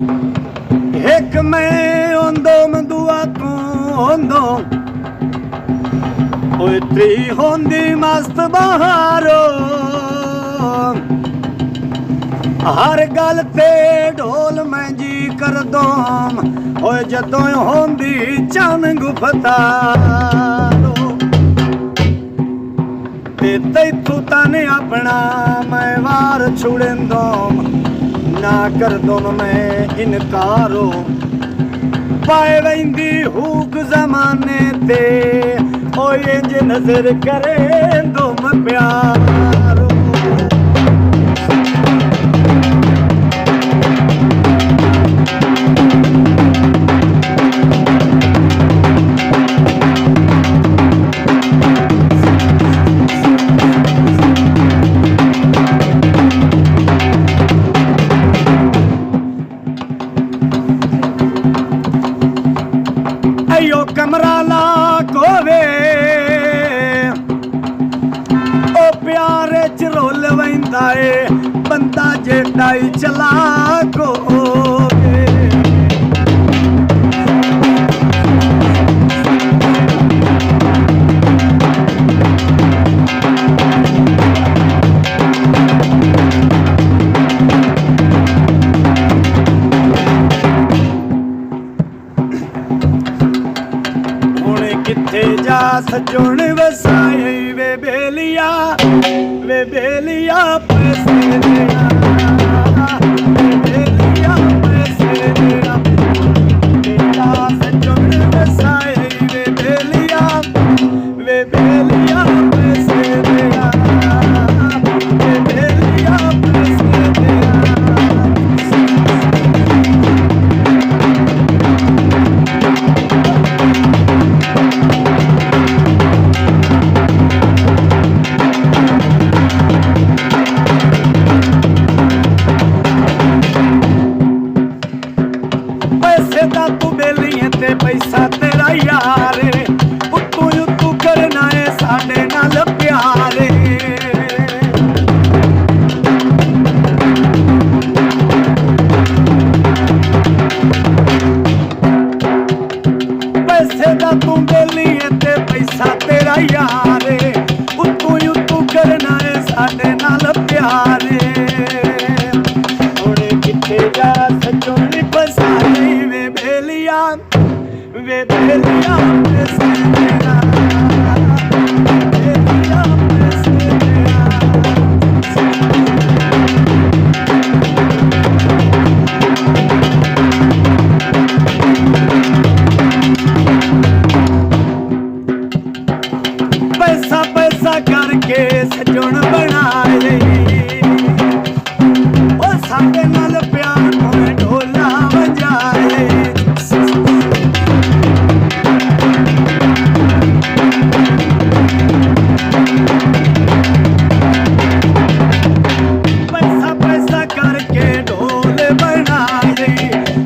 एक मैं होंदो मंदुआ तू होंदो ओए त्री होंदी मस्त बहारो हर गल ते ढोल मैं जी कर दो ओए जदों होंदी चन गुफतारो ते तैथू तने अपना मैं वार छुड़ेंदो ना कर दो मैं इनकारो पाए वेंदी हुक जमाने ते ओ इंज नजर करे तुम प्यारो कमरा लाको वे ओ प्यारे च रोल वैंदा है बंदा जेड़ा ही चलाको किथे जा सजोण वसाए वे बेलिया पैसे देना वे बेलिया पैसे देना जा सजोण वसाए वे बेलिया पैसे देना वे बेलिया पैसे देना तू बेलिए ते पैसा तेरा यारे उतू करना है साडे नाल प्यारे पैसे दा तू बेलिए ते पैसा तेरा यारे उतू करना है साडे नाल प्यारे थोड़े किथे जा सजोनी फसाई वे बेलिया पैसे देना बेलिया पैसे देना पैसा पैसा करके सजोन बनाए ओ साडे नाल प्यार होए ढोला बजाए पैसा पैसा करके ढोल बनाए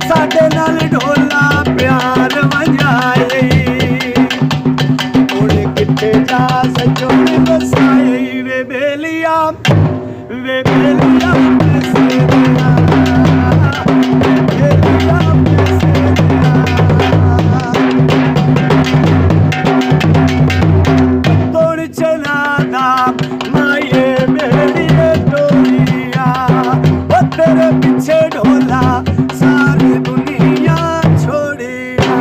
साडे नाल ढोला प्यार बजाए ओले किथे जा सजोन बसाए वे बेलिया पैसे देना बेलिया पैसे देना तोड़ चला दा माये मेरी डोलिया ओ तेरे पीछे ढोला सारी दुनिया छोड़िया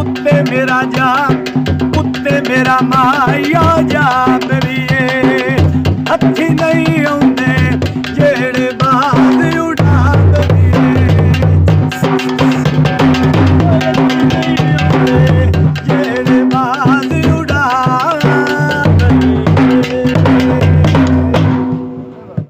उत्ते मेरा जा उत्ते मेरा माया जा मेरी